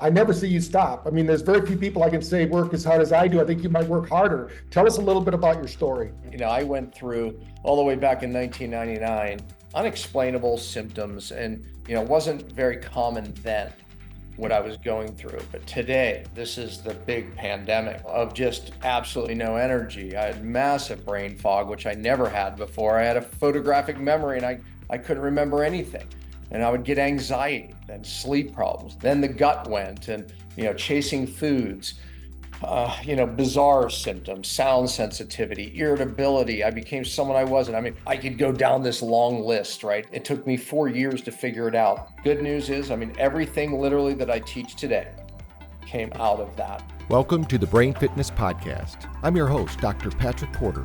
I never see you stop. I mean, there's very few people I can say work as hard as I do. I think you might work harder. Tell us a little bit about your story. I went through all the way back in 1999, unexplainable symptoms, and it wasn't very common then what I was going through. But today, this is the big pandemic of just absolutely no energy. I had massive brain fog, which I never had before. I had a photographic memory and I couldn't remember anything. And I would get anxiety, then sleep problems. Then the gut went and, chasing foods. Bizarre symptoms, sound sensitivity, irritability. I became someone I wasn't. I mean, I could go down this long list, right? It took me 4 years to figure it out. Good news is, everything literally that I teach today came out of that. Welcome to the Brain Fitness Podcast. I'm your host, Dr. Patrick Porter.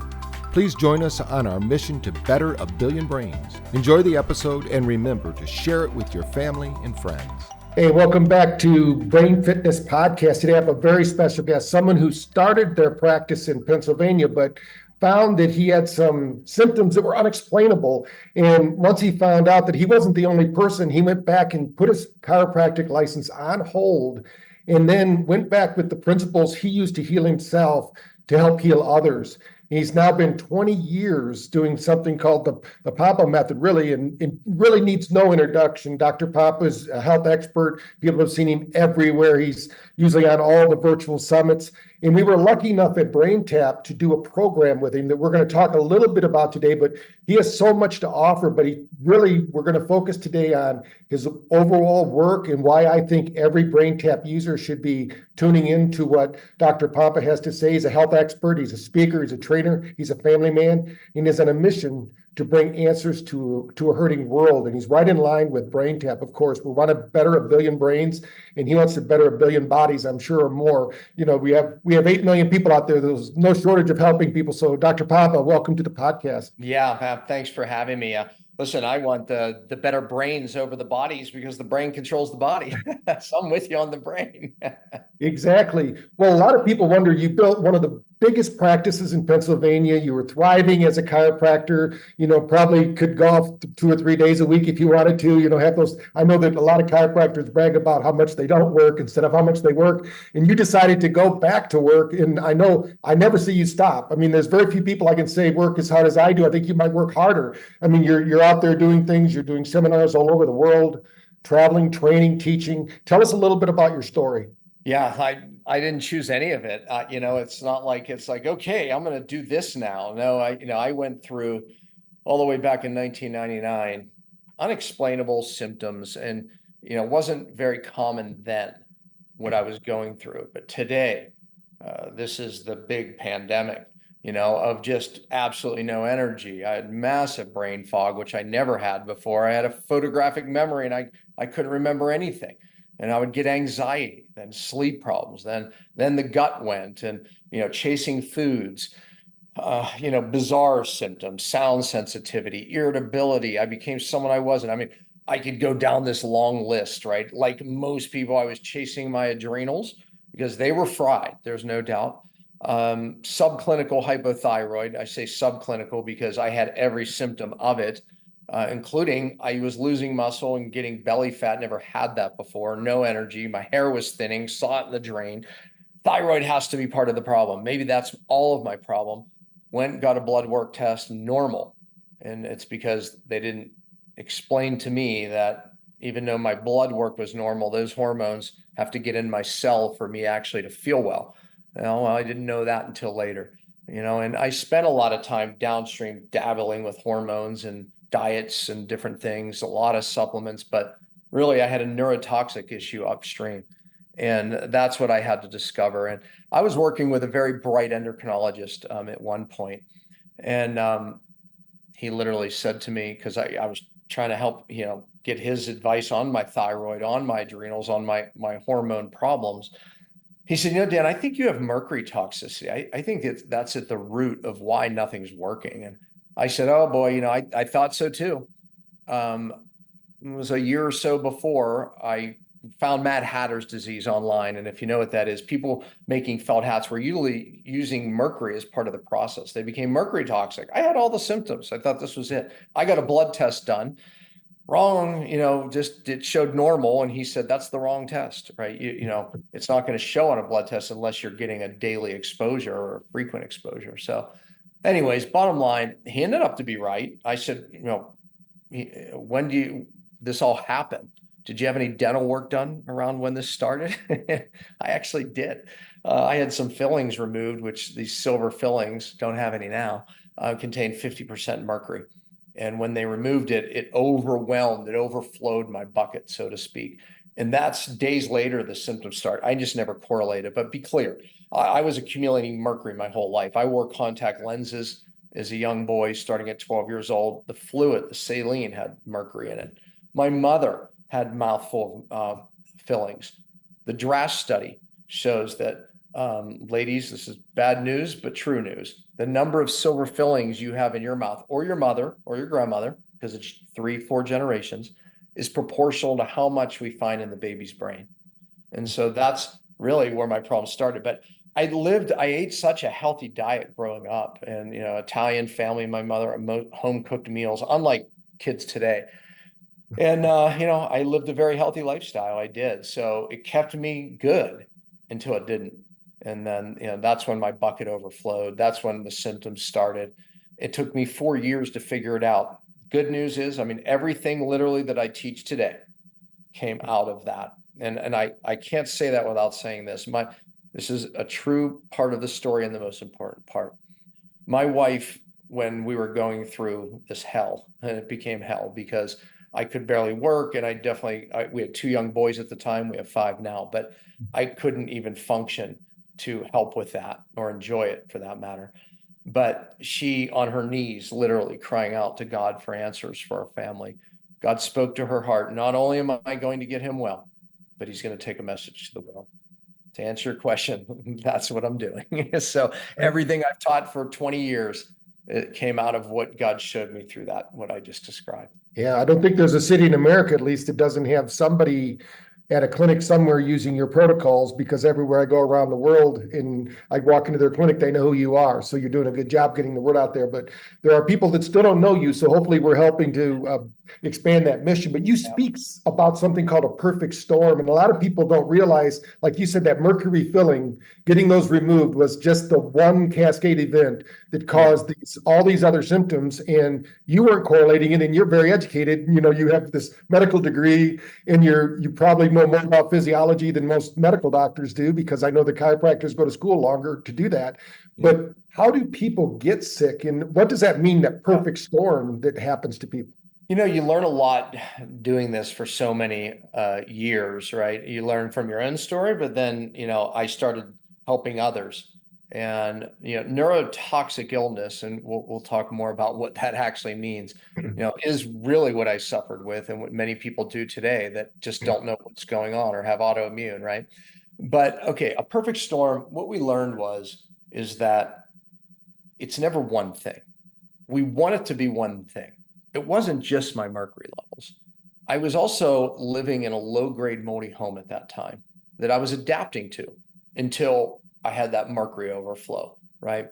Please join us on our mission to better a billion brains. Enjoy the episode and remember to share it with your family and friends. Hey, welcome back to Brain Fitness Podcast. Today I have a very special guest, someone who started their practice in Pennsylvania, but found that he had some symptoms that were unexplainable. And once he found out that he wasn't the only person, he went back and put his chiropractic license on hold and then went back with the principles he used to heal himself to help heal others. He's now been 20 years doing something called the Pompa method, really, and it really needs no introduction. Dr. Pompa is a health expert. People have seen him everywhere. He's usually on all the virtual summits. And we were lucky enough at BrainTap to do a program with him that we're going to talk a little bit about today, but he has so much to offer, but we're going to focus today on his overall work and why I think every BrainTap user should be tuning into what Dr. Pompa has to say. He's a health expert, he's a speaker, he's a trainer, he's a family man, and is on a mission to bring answers to a hurting world. And he's right in line with BrainTap, of course. We want to better a billion brains, and he wants to better a billion bodies, I'm sure, or more. We have 8 million people out there. There's no shortage of helping people. So Dr. Pompa, welcome to the podcast. Yeah, thanks for having me. Listen, I want the better brains over the bodies because the brain controls the body. So I'm with you on the brain. Exactly. Well, a lot of people wonder, you built one of the biggest practices in Pennsylvania. You were thriving as a chiropractor, probably could golf 2 or 3 days a week if you wanted to, have those. I know that a lot of chiropractors brag about how much they don't work instead of how much they work. And you decided to go back to work. And I know I never see you stop. I mean, there's very few people I can say work as hard as I do. I think you might work harder. I mean, you're out there doing things, you're doing seminars all over the world, traveling, training, teaching. Tell us a little bit about your story. Yeah, I didn't choose any of it. It's not like it's like, okay, I'm going to do this now. No, I went through all the way back in 1999, unexplainable symptoms, and wasn't very common then what I was going through. But today, this is the big pandemic, of just absolutely no energy. I had massive brain fog, which I never had before. I had a photographic memory and I couldn't remember anything. And I would get anxiety, then sleep problems, then the gut went and, chasing foods, bizarre symptoms, sound sensitivity, irritability. I became someone I wasn't. I mean, I could go down this long list, right? Like most people, I was chasing my adrenals because they were fried. There's no doubt. Subclinical hypothyroid. I say subclinical because I had every symptom of it. Including I was losing muscle and getting belly fat, never had that before, no energy, my hair was thinning, saw it in the drain. Thyroid has to be part of the problem. Maybe that's all of my problem. Went, got a blood work test, normal. And it's because they didn't explain to me that even though my blood work was normal, those hormones have to get in my cell for me actually to feel well. I didn't know that until later, and I spent a lot of time downstream dabbling with hormones and diets and different things, a lot of supplements, but really I had a neurotoxic issue upstream. And that's what I had to discover. And I was working with a very bright endocrinologist at one point. And he literally said to me, because I was trying to help, get his advice on my thyroid, on my adrenals, on my hormone problems. He said, Dan, I think you have mercury toxicity. I think that's at the root of why nothing's working. And I said, oh boy, I thought so too. It was a year or so before I found Mad Hatter's disease online. And if you know what that is, people making felt hats were usually using mercury as part of the process. They became mercury toxic. I had all the symptoms. I thought this was it. I got a blood test done. Wrong, just it showed normal. And he said, that's the wrong test, right? It's not going to show on a blood test unless you're getting a daily exposure or a frequent exposure. So anyways, bottom line, he ended up to be right. I said, when this all happen? Did you have any dental work done around when this started? I actually did. I had some fillings removed, which these silver fillings, don't have any now, contain 50% mercury. And when they removed it, it overflowed my bucket, so to speak. And that's days later, the symptoms start. I just never correlated, but be clear. I was accumulating mercury my whole life. I wore contact lenses as a young boy, starting at 12 years old. The fluid, the saline, had mercury in it. My mother had mouthful of fillings. The DRAS study shows that, ladies, this is bad news, but true news. The number of silver fillings you have in your mouth, or your mother or your grandmother, because it's 3-4 generations, is proportional to how much we find in the baby's brain. And so that's really where my problem started. But I ate such a healthy diet growing up, and, Italian family, my mother, home cooked meals, unlike kids today. And, I lived a very healthy lifestyle. I did. So it kept me good until it didn't. And then, that's when my bucket overflowed. That's when the symptoms started. It took me 4 years to figure it out. Good news is, everything literally that I teach today came out of that. And I can't say that without saying this. This is a true part of the story and the most important part. My wife, when we were going through this hell, and it became hell because I could barely work, and we had 2 young boys at the time. We have 5 now, but I couldn't even function to help with that or enjoy it for that matter. But she, on her knees, literally crying out to God for answers for our family. God spoke to her heart. Not only am I going to get him well, but he's going to take a message to the world. To answer your question, that's what I'm doing. So everything I've taught for 20 years, it came out of what God showed me through that, what I just described. Yeah, I don't think there's a city in America, at least, that doesn't have somebody at a clinic somewhere using your protocols, because everywhere I go around the world and I walk into their clinic, they know who you are. So you're doing a good job getting the word out there. But there are people that still don't know you. So hopefully we're helping to expand that mission. But you speak about something called a perfect storm. And a lot of people don't realize, like you said, that mercury filling, getting those removed was just the one cascade event that caused all these other symptoms. And you weren't correlating it, and you're very educated. You have this medical degree, and you probably know more about physiology than most medical doctors do, because I know the chiropractors go to school longer to do that. But how do people get sick, and what does that mean, that perfect storm that happens to people? You learn a lot doing this for so many years, right? You learn from your own story, but then, I started helping others. And, neurotoxic illness, and we'll talk more about what that actually means, is really what I suffered with, and what many people do today that just don't know what's going on or have autoimmune, right? But okay, a perfect storm, what we learned is that it's never one thing. We want it to be one thing. It wasn't just my mercury levels. I was also living in a low-grade moldy home at that time that I was adapting to until I had that mercury overflow, right?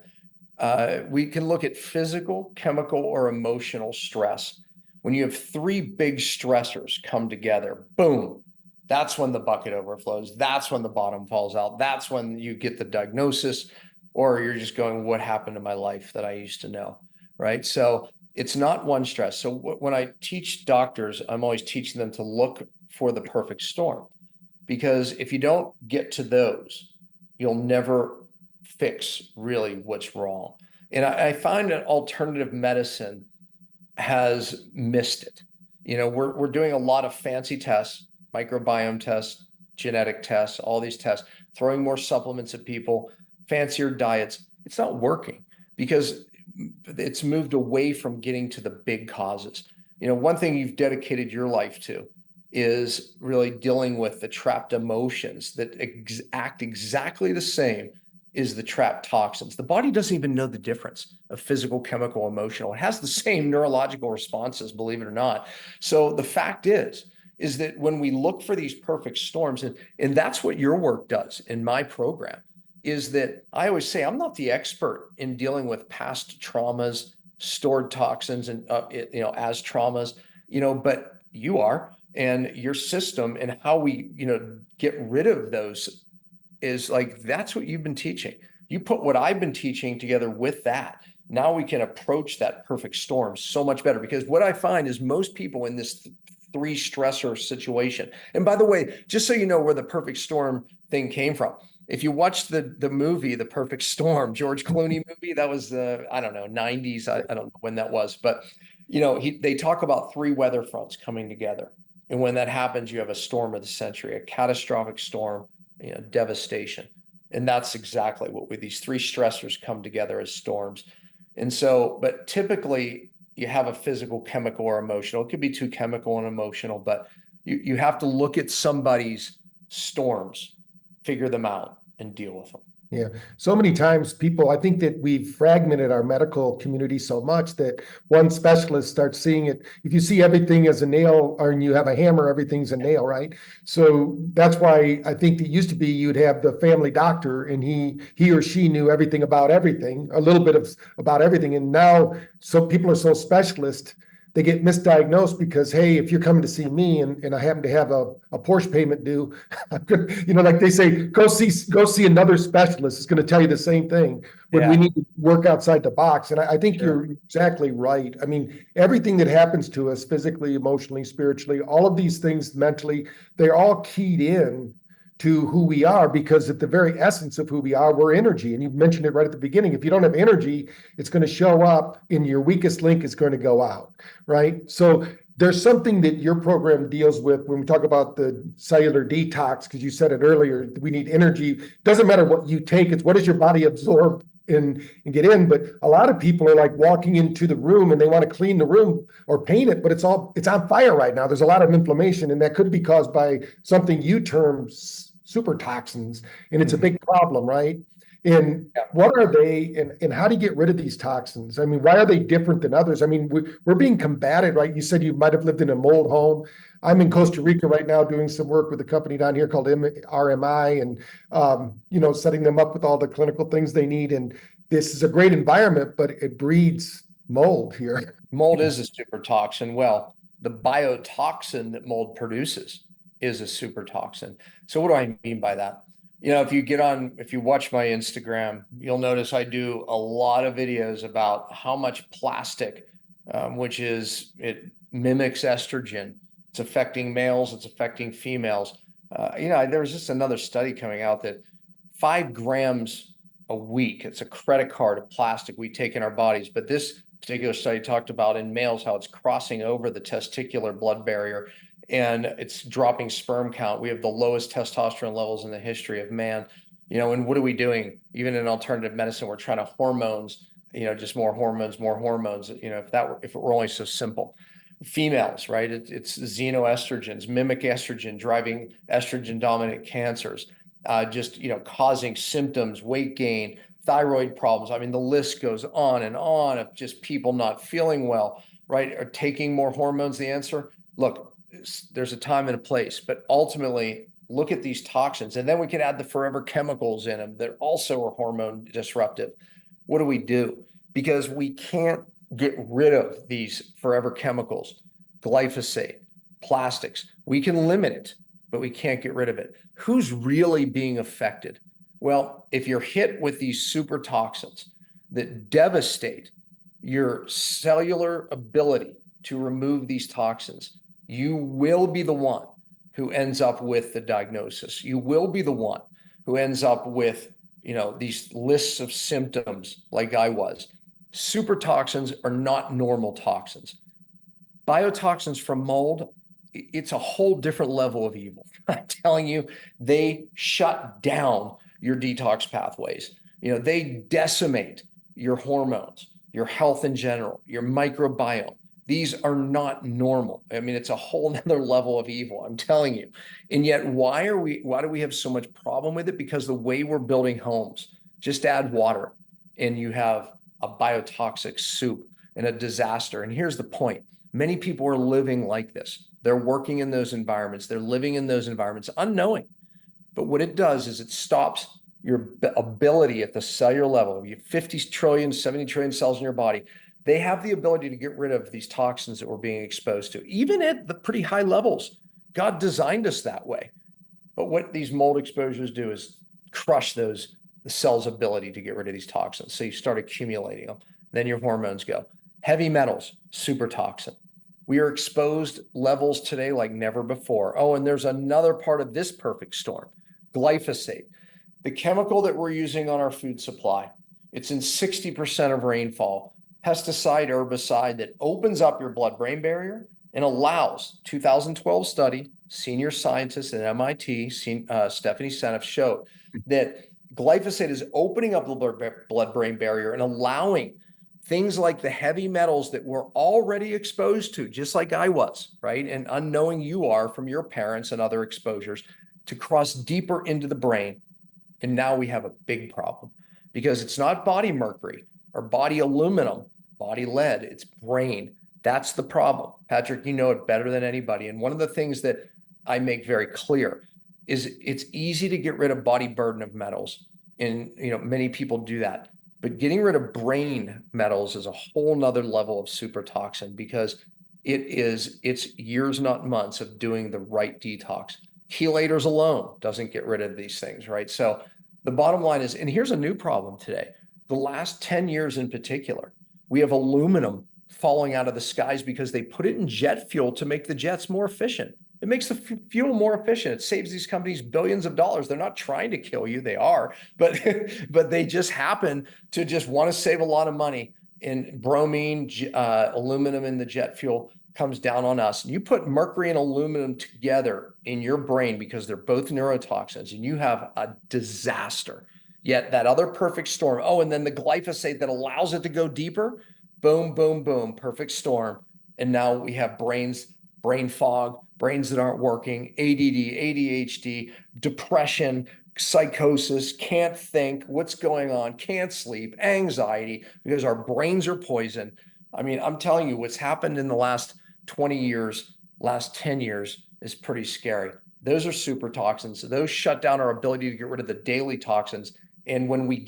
We can look at physical, chemical, or emotional stress. When you have 3 big stressors come together, boom, that's when the bucket overflows. That's when the bottom falls out. That's when you get the diagnosis, or you're just going, what happened to my life that I used to know, right? So it's not one stress. So when I teach doctors, I'm always teaching them to look for the perfect storm, because if you don't get to those, you'll never fix really what's wrong. And I find that alternative medicine has missed it. We're doing a lot of fancy tests, microbiome tests, genetic tests, all these tests, throwing more supplements at people, fancier diets. It's not working because it's moved away from getting to the big causes. One thing you've dedicated your life to is really dealing with the trapped emotions that act exactly the same as the trapped toxins. The body doesn't even know the difference of physical, chemical, emotional. It has the same neurological responses, believe it or not. So the fact is that when we look for these perfect storms, and that's what your work does in my program, is that I always say, I'm not the expert in dealing with past traumas, stored toxins, and as traumas, but you are, and your system, and how we, get rid of those is like, that's what you've been teaching. You put what I've been teaching together with that. Now we can approach that perfect storm so much better, because what I find is most people in this three stressor situation. And by the way, just so you know where the perfect storm thing came from, if you watch the movie, The Perfect Storm, George Clooney movie, that was I don't know, 90s. I don't know when that was, but they talk about three weather fronts coming together. And when that happens, you have a storm of the century, a catastrophic storm, devastation. And that's exactly what these three stressors come together as storms. And so, but typically you have a physical, chemical, or emotional. It could be too chemical and emotional, but you have to look at somebody's storms, figure them out, and deal with them. Yeah. So many times I think that we've fragmented our medical community so much that one specialist starts seeing it. If you see everything as a nail, or you have a hammer, everything's a nail, right? So that's why I think it used to be you'd have the family doctor, and he or she knew everything, a little bit about everything. And now, so people are so specialist, they get misdiagnosed because, hey, if you're coming to see me and I happen to have a Porsche payment due, like they say, go see another specialist. It's going to tell you the same thing, when we need to work outside the box. And I think you're exactly right. I mean, everything that happens to us physically, emotionally, spiritually, all of these things mentally, they're all keyed in to who we are, because at the very essence of who we are, we're energy. And you mentioned it right at the beginning. If you don't have energy, it's going to show up, and your weakest link is going to go out, right? So there's something that your program deals with when we talk about the cellular detox, because you said it earlier, we need energy. Doesn't matter what you take, it's what does your body absorb and get in. But a lot of people are like walking into the room and they want to clean the room or paint it, but it's on fire right now. There's a lot of inflammation, and that could be caused by something you term super toxins, and it's a big problem, right? And what are they, and how do you get rid of these toxins? I mean, why are they different than others? I mean, we're being combated, right? You said you might have lived in a mold home. I'm in Costa Rica right now doing some work with a company down here called RMI, and setting them up with all the clinical things they need. And this is a great environment, but it breeds mold here. Mold is a super toxin. Well, the biotoxin that mold produces is a super toxin. So what do I mean by that? If you watch my Instagram, you'll notice I do a lot of videos about how much plastic, it mimics estrogen. It's affecting males, it's affecting females. There was just another study coming out that 5 grams a week, it's a credit card of plastic we take in our bodies. But this particular study talked about in males how it's crossing over the testicular blood barrier, and it's dropping sperm count. We have the lowest testosterone levels in the history of man. And what are we doing? Even in alternative medicine, we're trying to hormones, just more hormones. If it were only so simple. Females, right? It's xenoestrogens, mimic estrogen, driving estrogen dominant cancers, causing symptoms, weight gain, thyroid problems. I mean, the list goes on and on of just people not feeling well, right? Are taking more hormones the answer? Look, there's a time and a place, but ultimately look at these toxins, and then we can add the forever chemicals in them that also are hormone disruptive. What do we do? Because we can't get rid of these forever chemicals, glyphosate, plastics. We can limit it, but we can't get rid of it. Who's really being affected? Well, if you're hit with these super toxins that devastate your cellular ability to remove these toxins, you will be the one who ends up with the diagnosis. You will be the one who ends up with, these lists of symptoms like I was. Super toxins are not normal toxins. Biotoxins from mold, it's a whole different level of evil. I'm telling you, they shut down your detox pathways. They decimate your hormones, your health in general, your microbiome. These are not normal. I mean, it's a whole nother level of evil, I'm telling you. And yet, why do we have so much problem with it? Because the way we're building homes, just add water and you have a biotoxic soup and a disaster. And here's the point. Many people are living like this. They're working in those environments. They're living in those environments unknowing. But what it does is it stops your ability at the cellular level. You have 50 trillion, 70 trillion cells in your body. they have the ability to get rid of these toxins that we're being exposed to, even at the pretty high levels. God designed us that way. But what these mold exposures do is crush the cell's ability to get rid of these toxins. So you start accumulating them. Then your hormones go. Heavy metals, super toxin. We are exposed levels today like never before. Oh, and there's another part of this perfect storm, glyphosate, the chemical that we're using on our food supply. It's in 60% of rainfall, pesticide, herbicide that opens up your blood-brain barrier and allows, 2012 study, senior scientists at MIT, Stephanie Seneff, showed that glyphosate is opening up the blood-brain barrier and allowing things like the heavy metals that we're already exposed to, just like I was, right? And unknowing you are from your parents and other exposures, to cross deeper into the brain. And now we have a big problem because it's not body mercury or body aluminum, body lead, it's brain. That's the problem. Patrick, you know it better than anybody. And one of the things that I make very clear is it's easy to get rid of body burden of metals. And many people do that. But getting rid of brain metals is a whole nother level of super toxin because it's years, not months, of doing the right detox. Chelators alone doesn't get rid of these things, right? So the bottom line is, and here's a new problem today. The last 10 years in particular, we have aluminum falling out of the skies because they put it in jet fuel to make the jets more efficient. It makes the fuel more efficient. It saves these companies billions of dollars. They're not trying to kill you. They are, but they just happen to just want to save a lot of money. And bromine, aluminum in the jet fuel comes down on us. You put mercury and aluminum together in your brain because they're both neurotoxins, and you have a disaster. Yet that other perfect storm. Oh, and then the glyphosate that allows it to go deeper. Boom, boom, boom. Perfect storm. And now we have brain fog, brains that aren't working, ADD, ADHD, depression, psychosis, can't think, what's going on, can't sleep, anxiety, because our brains are poisoned. I mean, I'm telling you, what's happened in the last 20 years, last 10 years is pretty scary. Those are super toxins. Those shut down our ability to get rid of the daily toxins. And when we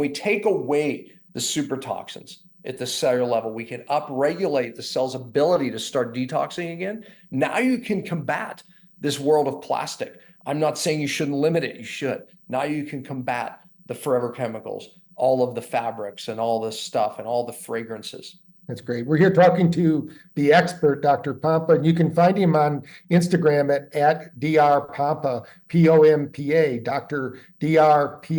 take away the super toxins at the cellular level, we can upregulate the cell's ability to start detoxing again. Now you can combat this world of plastic. I'm not saying you shouldn't limit it. You should. Now you can combat the forever chemicals, all of the fabrics and all this stuff and all the fragrances. That's great. We're here talking to the expert, Dr. Pompa, and you can find him on Instagram at Dr. Pompa, Pompa, Dr. Dr.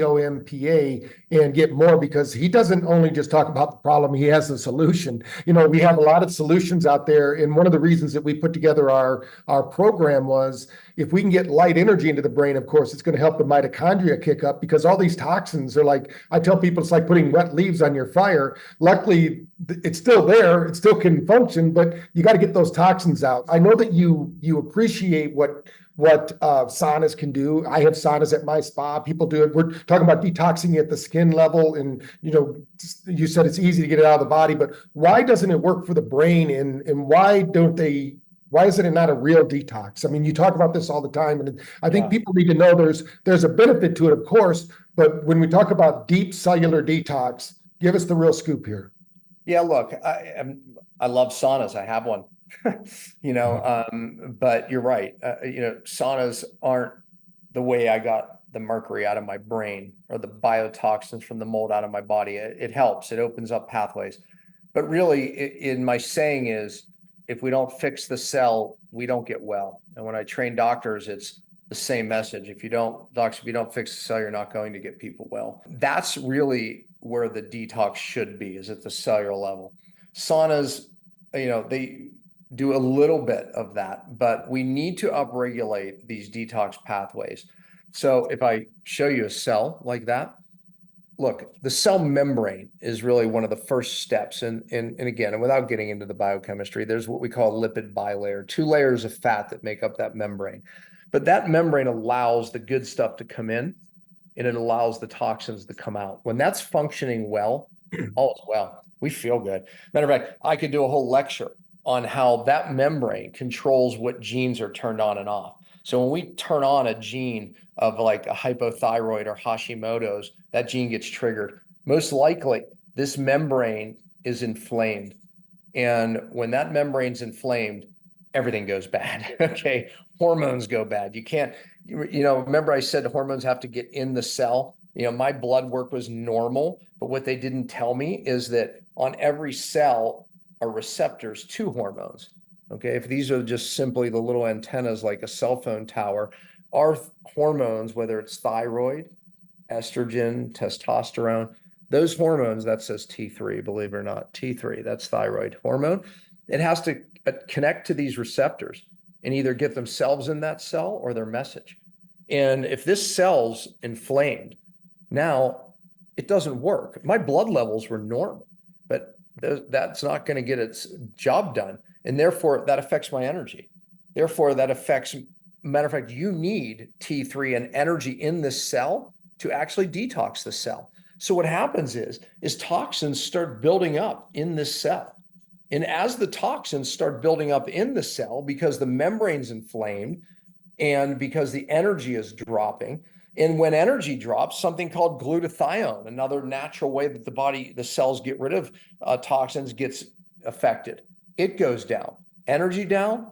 Pompa, and get more, because he doesn't only just talk about the problem, he has a solution. We have a lot of solutions out there, and one of the reasons that we put together our program was, if we can get light energy into the brain, of course, it's going to help the mitochondria kick up, because all these toxins are like, I tell people, it's like putting wet leaves on your fire. Luckily, it's still there, it still can function, but you got to get those toxins out. I know that you appreciate what saunas can do. I have saunas at my spa. People do it. We're talking about detoxing at the skin level, and you said it's easy to get it out of the body, but why doesn't it work for the brain, and why isn't it not a real detox? I mean, you talk about this all the time, and I think people need to know there's a benefit to it, of course, but when we talk about deep cellular detox, give us the real scoop here. Yeah, look, I love saunas. I have one, but you're right. Saunas aren't the way I got the mercury out of my brain or the biotoxins from the mold out of my body. It helps. It opens up pathways. But really, in my saying is, if we don't fix the cell, we don't get well. And when I train doctors, it's the same message. If you don't fix the cell, you're not going to get people well. That's really where the detox should be, is at the cellular level. Saunas, they do a little bit of that, but we need to upregulate these detox pathways. So if I show you a cell like that, look, the cell membrane is really one of the first steps. And again, and without getting into the biochemistry, there's what we call a lipid bilayer, 2 layers of fat that make up that membrane. But that membrane allows the good stuff to come in, and it allows the toxins to come out. When that's functioning well, all is well. We feel good. Matter of fact, I could do a whole lecture on how that membrane controls what genes are turned on and off. So when we turn on a gene of like a hypothyroid or Hashimoto's, that gene gets triggered. Most likely, this membrane is inflamed. And when that membrane's inflamed, everything goes bad. Okay. Hormones go bad. You can't, remember I said hormones have to get in the cell. My blood work was normal, but what they didn't tell me is that on every cell are receptors to hormones. Okay. If these are just simply the little antennas like a cell phone tower, our hormones, whether it's thyroid, estrogen, testosterone, those hormones, that says T3, believe it or not, T3, that's thyroid hormone. It has to connect to these receptors and either get themselves in that cell or their message. And if this cell's inflamed, now it doesn't work. My blood levels were normal, but that's not going to get its job done. And therefore that affects my energy. Therefore that affects, matter of fact, you need T3 and energy in this cell to actually detox the cell. So what happens is toxins start building up in this cell. And as the toxins start building up in the cell, because the membrane's inflamed and because the energy is dropping, and when energy drops, something called glutathione, another natural way that the cells get rid of toxins, gets affected. It goes down. Energy down,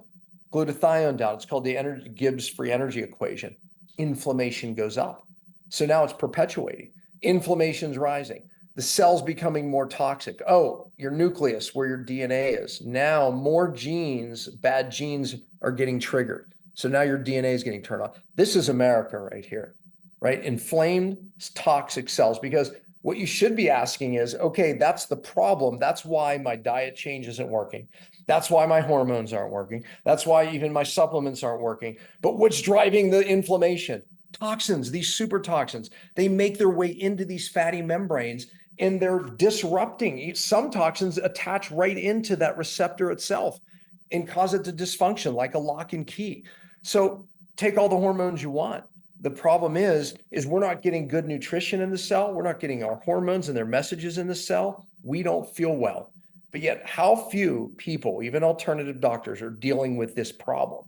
glutathione down. It's called the Gibbs free energy equation. Inflammation goes up. So now it's perpetuating. Inflammation's rising. The cell's becoming more toxic. Oh, your nucleus, where your DNA is. Now more genes, bad genes are getting triggered. So now your DNA is getting turned on. This is America right here, right? Inflamed, toxic cells. Because what you should be asking is, okay, that's the problem. That's why my diet change isn't working. That's why my hormones aren't working. That's why even my supplements aren't working. But what's driving the inflammation? Toxins, these super toxins. They make their way into these fatty membranes and they're disrupting. Some toxins attach right into that receptor itself and cause it to dysfunction like a lock and key. So take all the hormones you want. The problem is we're not getting good nutrition in the cell. We're not getting our hormones and their messages in the cell. We don't feel well. But yet how few people, even alternative doctors, are dealing with this problem.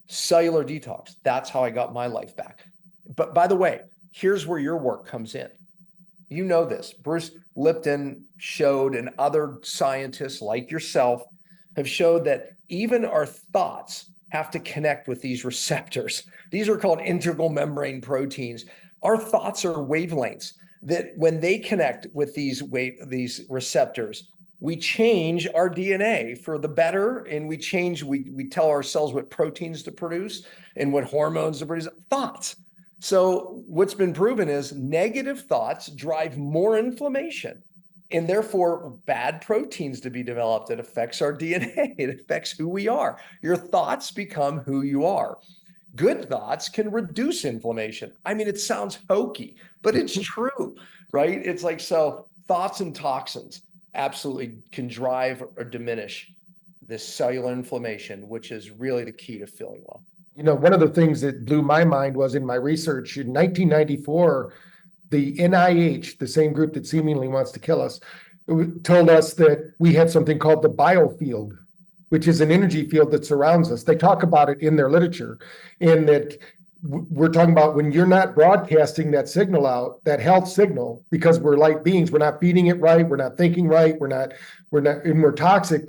Cellular detox. That's how I got my life back. But by the way, here's where your work comes in. You know this. Bruce Lipton showed, and other scientists like yourself have showed that even our thoughts have to connect with these receptors. These are called integral membrane proteins. Our thoughts are wavelengths that when they connect with these receptors, we change our DNA for the better, and we tell our cells what proteins to produce and what hormones to produce. Thoughts. So what's been proven is negative thoughts drive more inflammation and therefore bad proteins to be developed. It affects our DNA. It affects who we are. Your thoughts become who you are. Good thoughts can reduce inflammation. I mean, it sounds hokey, but it's true, right? It's like, so thoughts and toxins absolutely can drive or diminish this cellular inflammation, which is really the key to feeling well. One of the things that blew my mind was in my research in 1994, the NIH, the same group that seemingly wants to kill us, told us that we had something called the Biofield, which is an energy field that surrounds us. They talk about it in their literature, and that we're talking about when you're not broadcasting that signal out, that health signal, because we're light beings, we're not feeding it right, we're not thinking right, and we're toxic.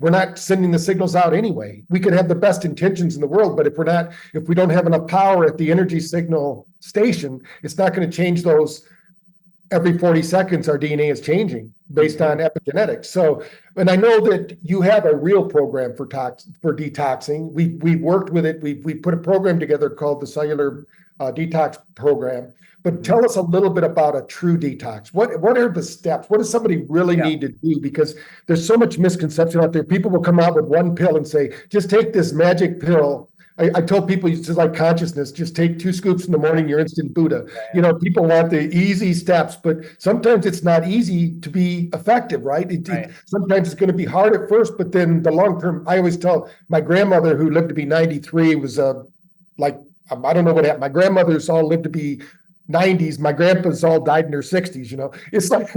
We're not sending the signals out anyway. We could have the best intentions in the world, but if we don't have enough power at the energy signal station, it's not going to change those. Every 40 seconds, our DNA is changing based on epigenetics. So, and I know that you have a real program for detoxing. We've worked with it. We put a program together called the Cellular Detox Program. But tell us a little bit about a true detox. What are the steps? What does somebody really need to do? Because there's so much misconception out there. People will come out with one pill and say, just take this magic pill. I told people it's like consciousness, just take 2 scoops in the morning, you're instant Buddha. People want the easy steps, but sometimes it's not easy to be effective, right? Sometimes it's going to be hard at first, but then the long term, I always tell my grandmother, who lived to be 93, was I don't know what happened. My grandmothers all lived to be 90s. My grandpas all died in their 60s. It's like,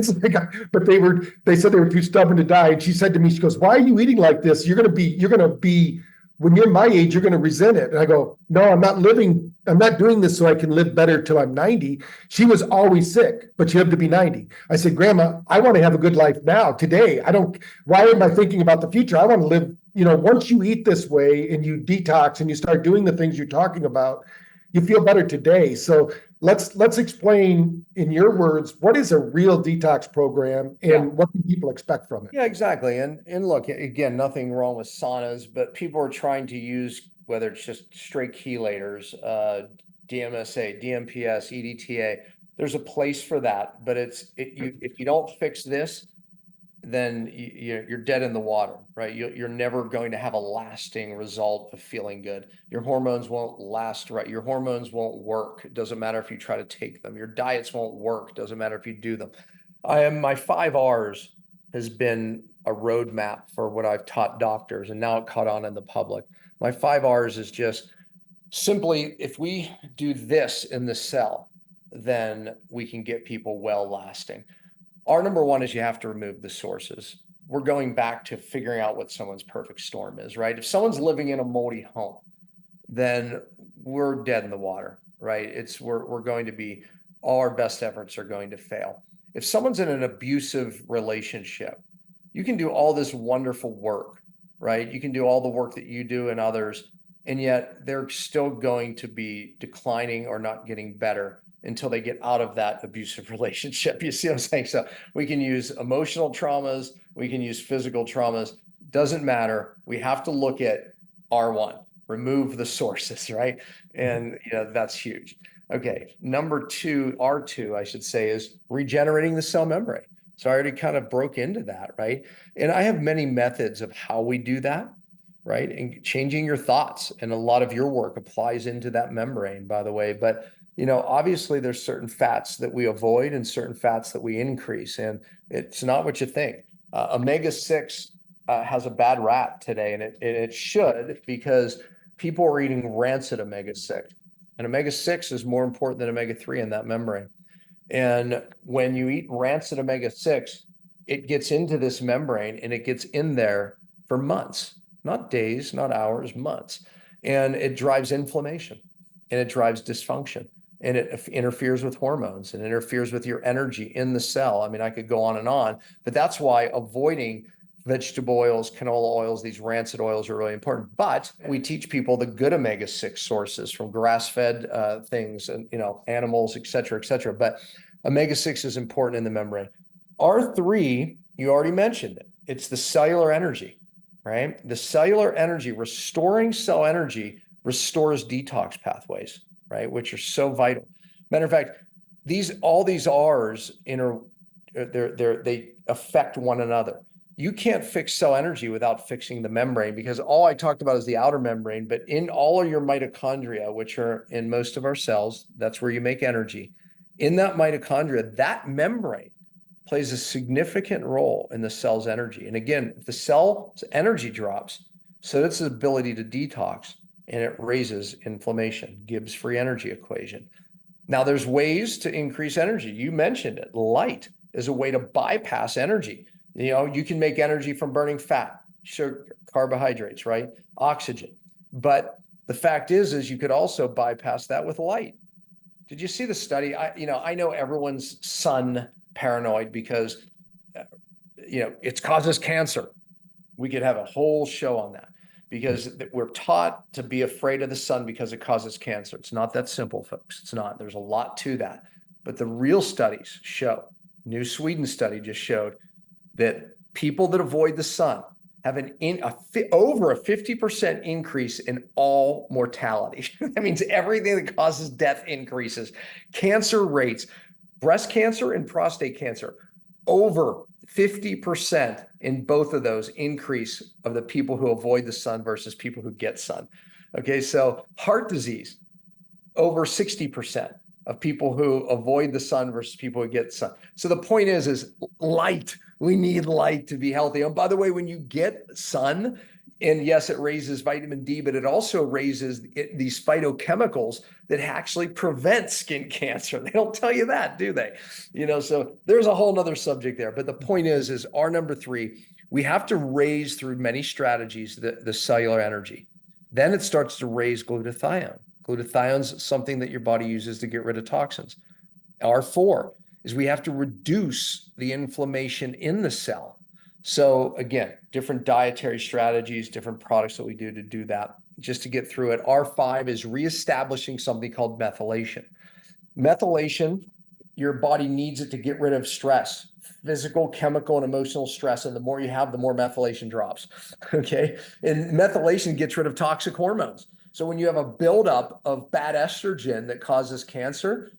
but they said they were too stubborn to die. And she said to me, she goes, "Why are you eating like this? You're going to be when you're my age, you're going to resent it. And I go, no, I'm not doing this so I can live better till I'm 90. She was always sick, but she lived to be 90. I said, Grandma, I want to have a good life now, today. Why am I thinking about the future? I want to live, once you eat this way and you detox and you start doing the things you're talking about, you feel better today. So let's explain in your words, what is a real detox program and what do people expect from it? Yeah, exactly. And look, again, nothing wrong with saunas, but people are trying to use, whether it's just straight chelators, DMSA, DMPS, EDTA, there's a place for that, but if you don't fix this, then you're dead in the water, right? You're never going to have a lasting result of feeling good. Your hormones won't last, right? Your hormones won't work. It doesn't matter if you try to take them. Your diets won't work. Doesn't matter if you do them. My 5 R's has been a roadmap for what I've taught doctors, and now it caught on in the public. My 5 R's is just simply, if we do this in the cell, then we can get people well lasting. Our number one is you have to remove the sources. We're going back to figuring out what someone's perfect storm is, right? If someone's living in a moldy home, then we're dead in the water, right? We're going to be, all our best efforts are going to fail. If someone's in an abusive relationship, you can do all this wonderful work, right? You can do all the work that you do and others, and yet they're still going to be declining or not getting better until they get out of that abusive relationship. You see what I'm saying? So we can use emotional traumas, we can use physical traumas, doesn't matter. We have to look at R1, remove the sources, right? And that's huge. Okay, number 2, R2, I should say, is regenerating the cell membrane. So I already kind of broke into that, right? And I have many methods of how we do that, right? And changing your thoughts. And a lot of your work applies into that membrane, by the way. But obviously there's certain fats that we avoid and certain fats that we increase, and it's not what you think. Omega-6 has a bad rap today, and it should, because people are eating rancid omega-6, and omega-6 is more important than omega-3 in that membrane. And when you eat rancid omega-6, it gets into this membrane and it gets in there for months, not days, not hours, months. And it drives inflammation and it drives dysfunction. And it interferes with hormones and interferes with your energy in the cell. I mean, I could go on, but that's why avoiding vegetable oils, canola oils, these rancid oils are really important. But we teach people the good omega-6 sources from grass-fed things and, animals, et cetera, et cetera. But omega-6 is important in the membrane. R3, you already mentioned it. It's the cellular energy, right? The cellular energy, restoring cell energy, restores detox pathways, right? Which are so vital. Matter of fact, all these R's they affect one another. You can't fix cell energy without fixing the membrane, because all I talked about is the outer membrane, but in all of your mitochondria, which are in most of our cells, that's where you make energy. In that mitochondria, that membrane plays a significant role in the cell's energy. And again, if the cell's energy drops, so does its ability to detox, and it raises inflammation, Gibbs free energy equation. Now there's ways to increase energy. You mentioned it. Light is a way to bypass energy. You can make energy from burning fat, sugar, carbohydrates, right? Oxygen. But the fact is you could also bypass that with light. Did you see the study? I know everyone's sun paranoid because, it causes cancer. We could have a whole show on that, because we're taught to be afraid of the sun because it causes cancer. It's not that simple, folks. It's not. There's a lot to that. But the real studies show, New Sweden study just showed, that people that avoid the sun have over a 50% increase in all mortality. That means everything that causes death increases. Cancer rates, breast cancer and prostate cancer, over 50% in both of those increase of the people who avoid the sun versus people who get sun. Okay, so heart disease, over 60% of people who avoid the sun versus people who get sun. So the point is light. We need light to be healthy. And by the way, when you get sun, and yes, it raises vitamin D, but it also raises these phytochemicals that actually prevent skin cancer. They don't tell you that, do they? So there's a whole nother subject there. But the point is our number 3, we have to raise through many strategies the cellular energy. Then it starts to raise glutathione. Glutathione's something that your body uses to get rid of toxins. R4 is we have to reduce the inflammation in the cell. So again, different dietary strategies, different products that we do to do that, just to get through it. R5 is reestablishing something called methylation. Methylation, your body needs it to get rid of stress, physical, chemical, and emotional stress. And the more you have, the more methylation drops. Okay. And methylation gets rid of toxic hormones. So when you have a buildup of bad estrogen that causes cancer,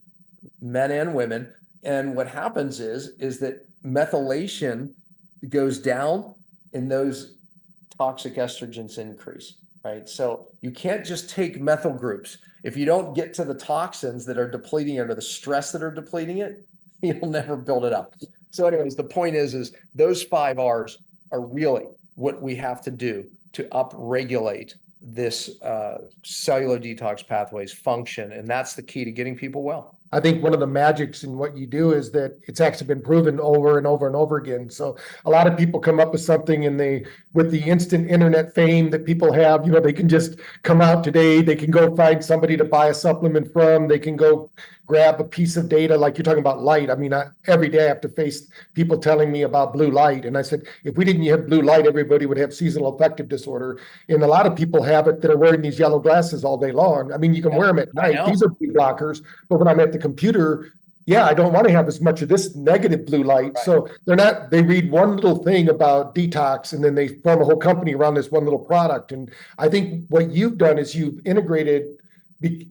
men and women, and what happens is that methylation goes down and those toxic estrogens increase, right? So you can't just take methyl groups. If you don't get to the toxins that are depleting it or the stress that are depleting it, you'll never build it up. So anyways, the point is those 5 R's are really what we have to do to upregulate this cellular detox pathways function. And that's the key to getting people well. I think one of the magics in what you do is that it's actually been proven over and over and over again. So a lot of people come up with something and with the instant internet fame that people have, they can just come out today, they can go find somebody to buy a supplement from, they can go grab a piece of data, like you're talking about light. I mean, every day I have to face people telling me about blue light. And I said, if we didn't have blue light, everybody would have seasonal affective disorder. And a lot of people have it that are wearing these yellow glasses all day long. I mean, you can wear them at night. These are blue blockers, but when I'm at the computer, I don't want to have as much of this negative blue light. Right. So they read one little thing about detox and then they form a whole company around this one little product. And I think what you've done is you've integrated,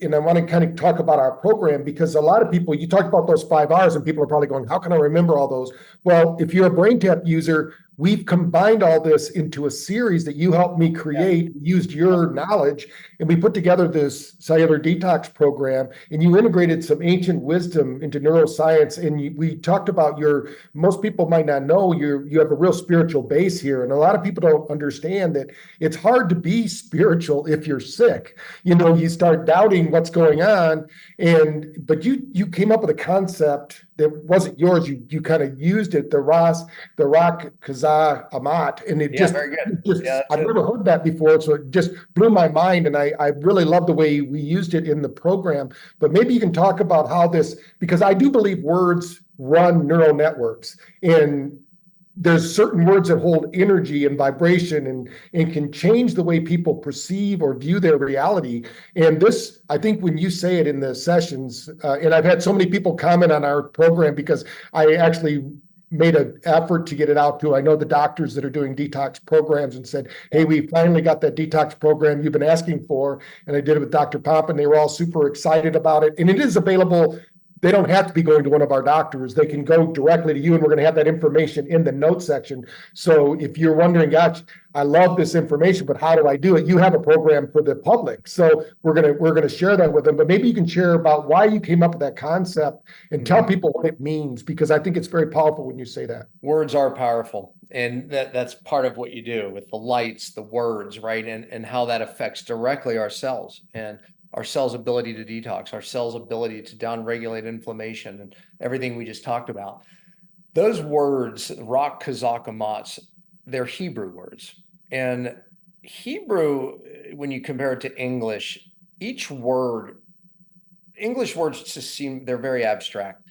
and I want to kind of talk about our program, because a lot of people, you talk about those 5 R's and people are probably going, how can I remember all those? Well, if you're a BrainTap user, we've combined all this into a series that you helped me create, used your knowledge, and we put together this cellular detox program, and you integrated some ancient wisdom into neuroscience. And we talked about most people might not know, you have a real spiritual base here. And a lot of people don't understand that it's hard to be spiritual if you're sick. You start doubting what's going on. But you came up with a concept that wasn't yours. You kind of used it, the Rock Kazaa Amat, and it very good. I've never heard that before, so it just blew my mind, and I really love the way we used it in the program. But maybe you can talk about how this, because I do believe words run neural networks, and there's certain words that hold energy and vibration and can change the way people perceive or view their reality. And this, I think when you say it in the sessions, and I've had so many people comment on our program because I actually made an effort to get it out to, I know the doctors that are doing detox programs, and said, hey, we finally got that detox program you've been asking for. And I did it with Dr. Pompa, and they were all super excited about it. And it is available. They don't have to be going to one of our doctors. They can go directly to you, and we're going to have that information in the notes section. So if you're wondering, gosh, I love this information, but how do I do it? You have a program for the public. So we're going to share that with them. But maybe you can share about why you came up with that concept and tell people what it means, because I think it's very powerful when you say that. Words are powerful. And that's part of what you do with the lights, the words, right? And how that affects directly our cells and our cells' ability to detox, our cells' ability to downregulate inflammation, and everything we just talked about. Those words, Rock Kazaa Amat, they're Hebrew words. And Hebrew, when you compare it to English, each word, English words just they're very abstract.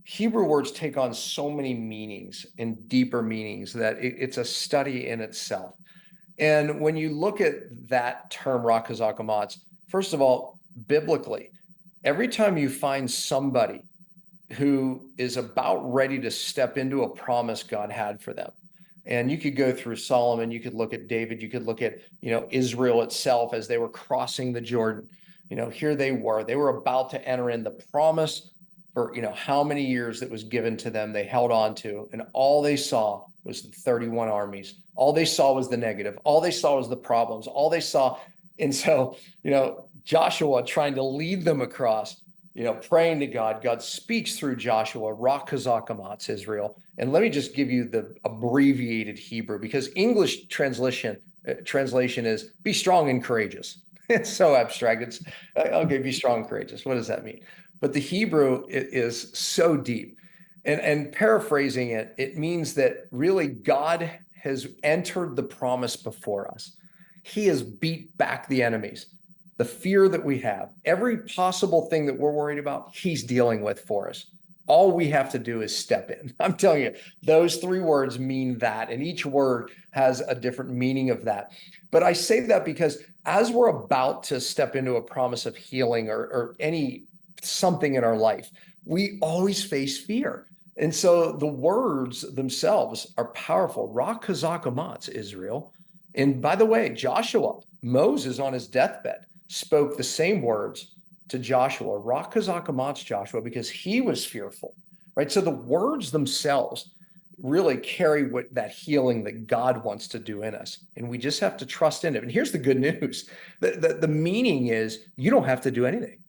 Hebrew words take on so many meanings and deeper meanings that it's a study in itself. And when you look at that term, Rock Kazaa Amat, first of all, biblically, every time you find somebody who is about ready to step into a promise God had for them, and you could go through Solomon, you could look at David, you could look at, Israel itself as they were crossing the Jordan, here they were about to enter in the promise for, how many years that was given to them, they held on to, and all they saw was the 31 armies. All they saw was the negative. All they saw was the problems. All they saw. And so, Joshua trying to lead them across, praying to God. God speaks through Joshua, Rock Kazaa Amat, Israel. And let me just give you the abbreviated Hebrew, because English translation is be strong and courageous. It's so abstract. Okay, be strong and courageous. What does that mean? But the Hebrew is so deep. And paraphrasing it, it means that really God has entered the promise before us. He has beat back the enemies. The fear that we have, every possible thing that we're worried about, he's dealing with for us. All we have to do is step in. I'm telling you, those 3 words mean that, and each word has a different meaning of that. But I say that because as we're about to step into a promise of healing or any something in our life, we always face fear. And so the words themselves are powerful. Ra Kazakamatz, Israel. And by the way, Joshua, Moses on his deathbed spoke the same words to Joshua, Ra Kazakamatz, Joshua, because he was fearful, right? So the words themselves really carry what that healing that God wants to do in us. And we just have to trust in it. And here's the good news. The meaning is you don't have to do anything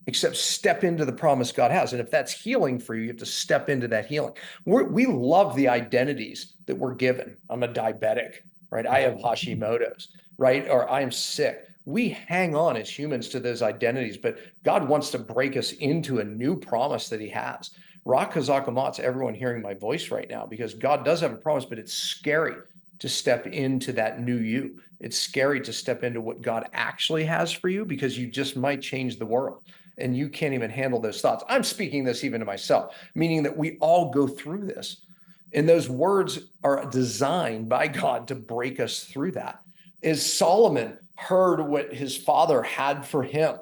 except step into the promise God has. And if that's healing for you, you have to step into that healing. We love the identities that we're given. I'm a diabetic, right? I have Hashimoto's, right? Or I am sick. We hang on as humans to those identities, but God wants to break us into a new promise that he has. Ra Kazakamatz, everyone hearing my voice right now, because God does have a promise, but it's scary to step into that new you. It's scary to step into what God actually has for you, because you just might change the world and you can't even handle those thoughts. I'm speaking this even to myself, meaning that we all go through this. And those words are designed by God to break us through that. As Solomon heard what his father had for him,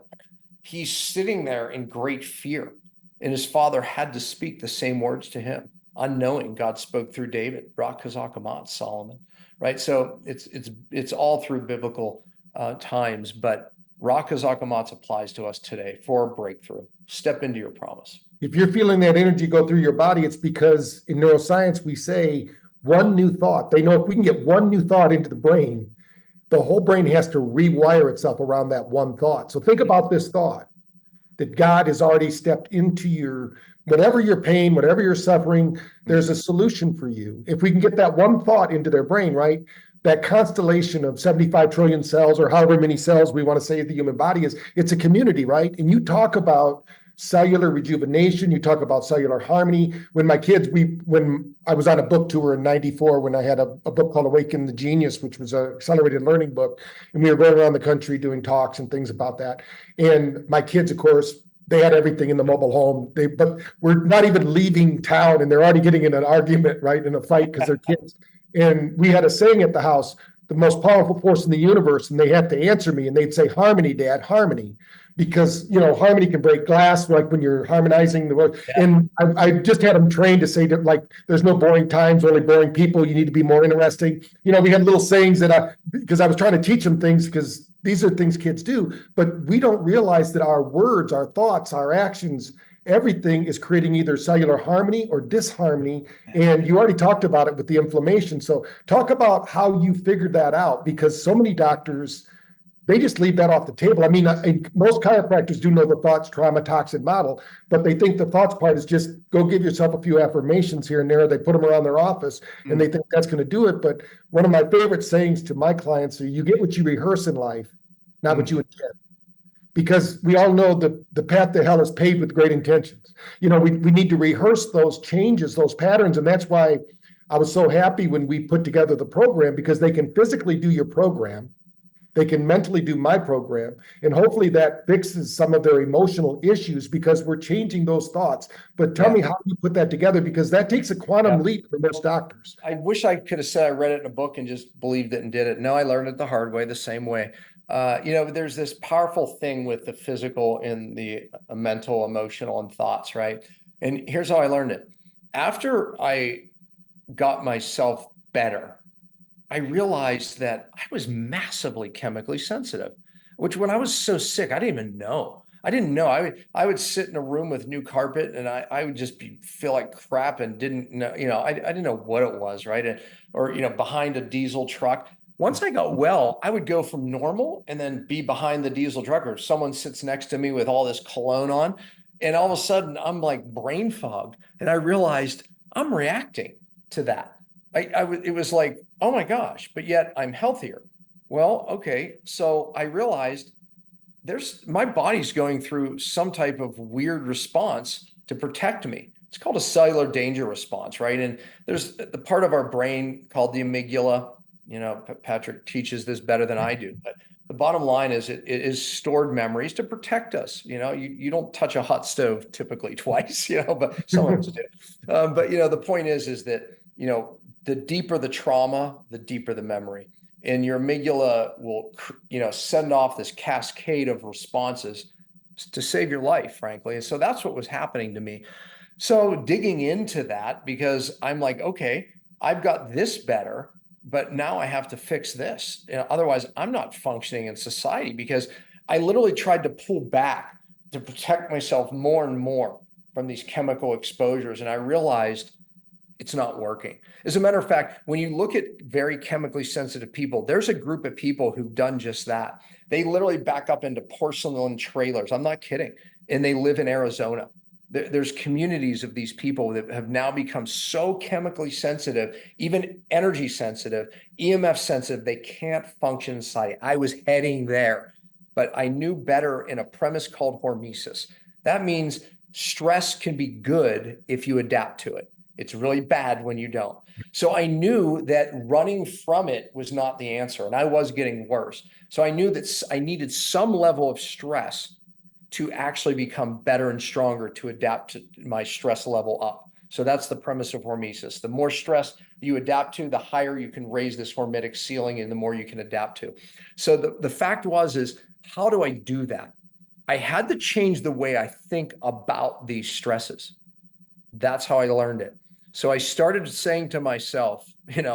he's sitting there in great fear. And his father had to speak the same words to him. Unknowing, God spoke through David, Ra Kazakamat, Solomon, right? So it's all through biblical times, but Ra Kazakamat applies to us today for a breakthrough. Step into your promise. If you're feeling that energy go through your body, it's because in neuroscience, we say one new thought. They know if we can get one new thought into the brain, the whole brain has to rewire itself around that one thought. So think about this thought, that God has already stepped into your, whatever your pain, whatever you're suffering, there's a solution for you. If we can get that one thought into their brain, right? That constellation of 75 trillion cells, or however many cells we want to say the human body is, it's a community, right? And you talk about cellular rejuvenation, you talk about cellular harmony. When my kids, when I was on a book tour in '94, when I had a book called Awaken the Genius, which was an accelerated learning book, and we were going around the country doing talks and things about that. And my kids, of course, they had everything in the mobile home. But we're not even leaving town, and they're already getting in an argument, right, in a fight because they're kids. And we had a saying at the house, the most powerful force in the universe, and they had to answer me, and they'd say, "Harmony, Dad, harmony." Because, harmony can break glass, like when you're harmonizing the world. Yeah. And I just had them trained to say that, like, there's no boring times, only boring people. You need to be more interesting. We had little sayings that because I was trying to teach them things, because these are things kids do, but we don't realize that our words, our thoughts, our actions, everything is creating either cellular harmony or disharmony. And you already talked about it with the inflammation. So talk about how you figured that out, because so many doctors, they just leave that off the table. I mean, most chiropractors do know the thoughts, trauma, toxin model, but they think the thoughts part is just go give yourself a few affirmations here and there. They put them around their office and they think that's going to do it. But one of my favorite sayings to my clients are, you get what you rehearse in life, not what you intend. Because we all know the path to hell is paved with great intentions. We need to rehearse those changes, those patterns. And that's why I was so happy when we put together the program, because they can physically do your program. They can mentally do my program, and hopefully that fixes some of their emotional issues, because we're changing those thoughts. But tell me how you put that together, because that takes a quantum leap for most doctors. I wish I could have said I read it in a book and just believed it and did it. No, I learned it the hard way, the same way. There's this powerful thing with the physical and the mental, emotional, and thoughts, right? And here's how I learned it. After I got myself better, I realized that I was massively chemically sensitive, which when I was so sick, I didn't even know. I didn't know. I would sit in a room with new carpet and I would just feel like crap and didn't know, I didn't know what it was, right? Or behind a diesel truck. Once I got well, I would go from normal and then be behind the diesel truck, or someone sits next to me with all this cologne on. And all of a sudden I'm like brain fog. And I realized I'm reacting to that. It was like, oh my gosh, but yet I'm healthier. Well, okay. So I realized my body's going through some type of weird response to protect me. It's called a cellular danger response, right? And there's the part of our brain called the amygdala, Patrick teaches this better than I do, but the bottom line is it is stored memories to protect us. You don't touch a hot stove typically twice, but some of us do. But the point is that, the deeper the trauma, the deeper the memory. And your amygdala will, send off this cascade of responses to save your life, frankly. And so that's what was happening to me. So digging into that, because I'm like, okay, I've got this better, but now I have to fix this. Otherwise, I'm not functioning in society, because I literally tried to pull back to protect myself more and more from these chemical exposures. And I realized it's not working. As a matter of fact, when you look at very chemically sensitive people, there's a group of people who've done just that. They literally back up into porcelain trailers. I'm not kidding. And they live in Arizona. There's communities of these people that have now become so chemically sensitive, even energy sensitive, EMF sensitive, they can't function in society. I was heading there, but I knew better in a premise called hormesis. That means stress can be good if you adapt to it. It's really bad when you don't. So I knew that running from it was not the answer, and I was getting worse. So I knew that I needed some level of stress to actually become better and stronger, to adapt to my stress level up. So that's the premise of hormesis. The more stress you adapt to, the higher you can raise this hormetic ceiling and the more you can adapt to. So the fact is how do I do that? I had to change the way I think about these stresses. That's how I learned it. So I started saying to myself, in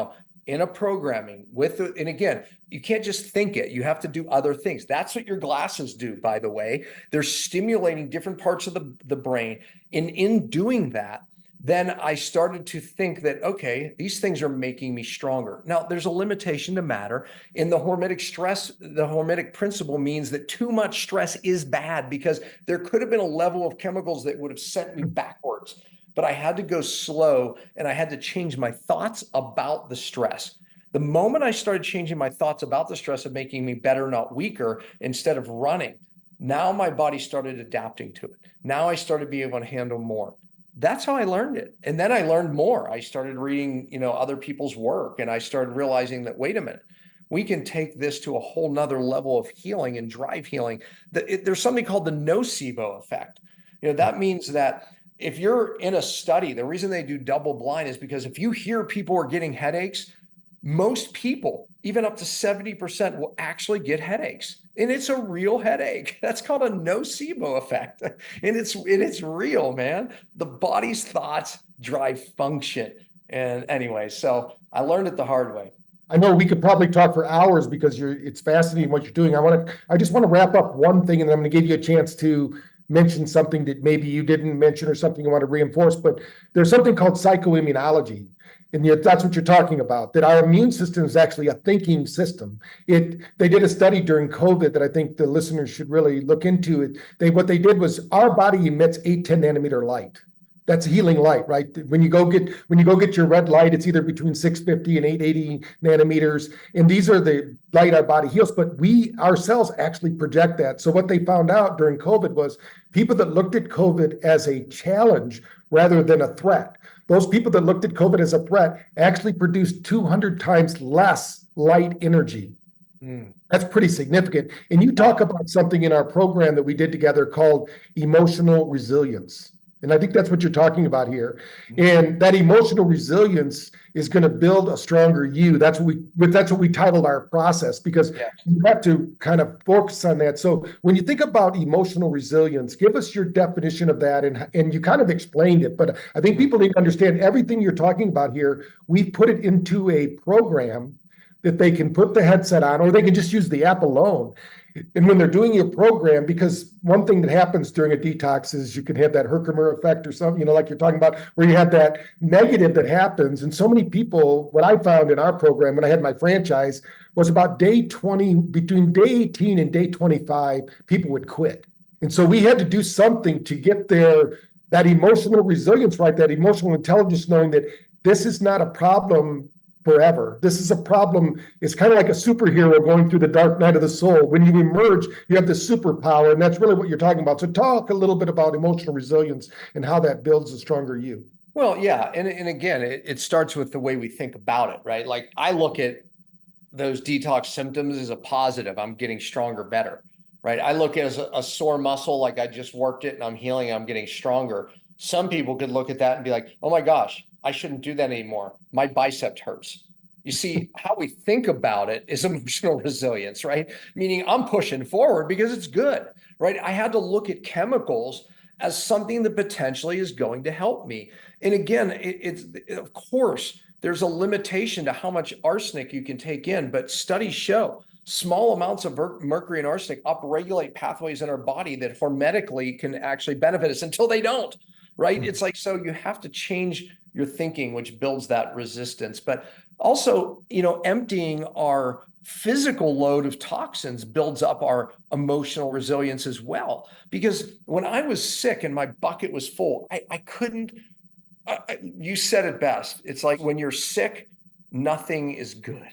a programming and again, you can't just think it, you have to do other things. That's what your glasses do, by the way. They're stimulating different parts of the brain. And in doing that, then I started to think that, okay, these things are making me stronger. Now, there's a limitation to matter. In the hormetic stress, the hormetic principle means that too much stress is bad, because there could have been a level of chemicals that would have sent me backwards. But I had to go slow, and I had to change my thoughts about the stress. The moment I started changing my thoughts about the stress of making me better, not weaker, instead of running, now my body started adapting to it. Now I started being able to handle more. That's how I learned it. And then I learned more. I started reading, other people's work, and I started realizing that, wait a minute, we can take this to a whole nother level of healing and drive healing. There's something called the nocebo effect. That means that if you're in a study, the reason they do double blind is because if you hear people are getting headaches, most people, even up to 70%, will actually get headaches. And it's a real headache. That's called a nocebo effect. And it's real, man. The body's thoughts drive function. And anyway, so I learned it the hard way. I know we could probably talk for hours, because it's fascinating what you're doing. I just want to wrap up one thing, and then I'm going to give you a chance to mention something that maybe you didn't mention or something you want to reinforce. But there's something called psychoimmunology. And that's what you're talking about, that our immune system is actually a thinking system. They did a study during COVID that I think the listeners should really look into. What they did was, our body emits 8-10 nanometer light. That's healing light, right? When you go get your red light, it's either between 650 and 880 nanometers. And these are the light our body heals, but our cells actually project that. So what they found out during COVID was people that looked at COVID as a challenge rather than a threat, those people that looked at COVID as a threat actually produced 200 times less light energy. That's pretty significant. And you talk about something in our program that we did together called emotional resilience. And I think that's what you're talking about here. And that emotional resilience is going to build a stronger you. That's what we titled our process, because you have to kind of focus on that. So when you think about emotional resilience, give us your definition of that. And you kind of explained it, but I think people need to understand everything you're talking about here. We've put it into a program that they can put the headset on, or they can just use the app alone. And when they're doing your program, because one thing that happens during a detox is you can have that Herkimer effect or something, like you're talking about, where you have that negative that happens. And so many people, what I found in our program when I had my franchise was about day 20, between day 18 and day 25, people would quit. And so we had to do something to get that emotional resilience, right? That emotional intelligence, knowing that this is not a problem forever. This is a problem. It's kind of like a superhero going through the dark night of the soul. When you emerge, you have this superpower, and that's really what you're talking about. So talk a little bit about emotional resilience and how that builds a stronger you. Well, yeah. And again, it starts with the way we think about it, right? Like I look at those detox symptoms as a positive. I'm getting stronger, better, right? I look at it as a sore muscle, like I just worked it and I'm healing, I'm getting stronger. Some people could look at that and be like, oh my gosh, I shouldn't do that anymore. My bicep hurts. You see, how we think about it is emotional resilience, right? Meaning I'm pushing forward because it's good, right? I had to look at chemicals as something that potentially is going to help me. And again, of course, there's a limitation to how much arsenic you can take in, but studies show small amounts of mercury and arsenic upregulate pathways in our body that hormetically can actually benefit us until they don't, right? It's like, so you have to change your thinking, which builds that resistance. But also, emptying our physical load of toxins builds up our emotional resilience as well. Because when I was sick and my bucket was full, I couldn't, you said it best. It's like when you're sick, nothing is good,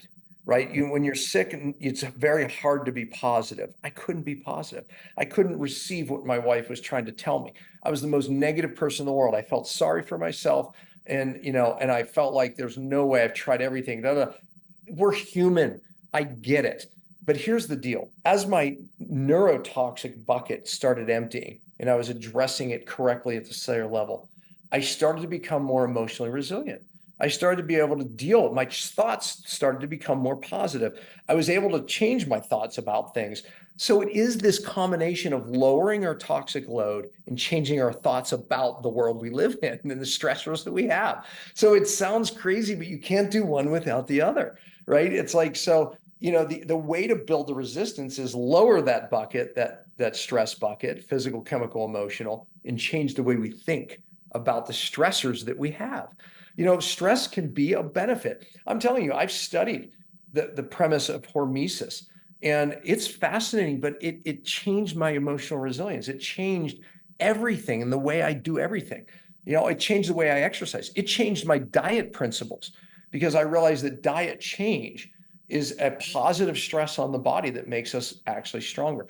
right? When you're sick, it's very hard to be positive. I couldn't be positive. I couldn't receive what my wife was trying to tell me. I was the most negative person in the world. I felt sorry for myself. And, and I felt like there's no way. I've tried everything. We're human. I get it. But here's the deal. As my neurotoxic bucket started emptying and I was addressing it correctly at the cellular level, I started to become more emotionally resilient. I started to be able to deal. My thoughts started to become more positive. I was able to change my thoughts about things. So it is this combination of lowering our toxic load and changing our thoughts about the world we live in and the stressors that we have. So it sounds crazy, but you can't do one without the other, right? It's like, so, the way to build the resistance is lower that bucket, that stress bucket, physical, chemical, emotional, and change the way we think about the stressors that we have. Stress can be a benefit. I'm telling you, I've studied the premise of hormesis, and it's fascinating, but it changed my emotional resilience. It changed everything in the way I do everything. It changed the way I exercise. It changed my diet principles because I realized that diet change is a positive stress on the body that makes us actually stronger.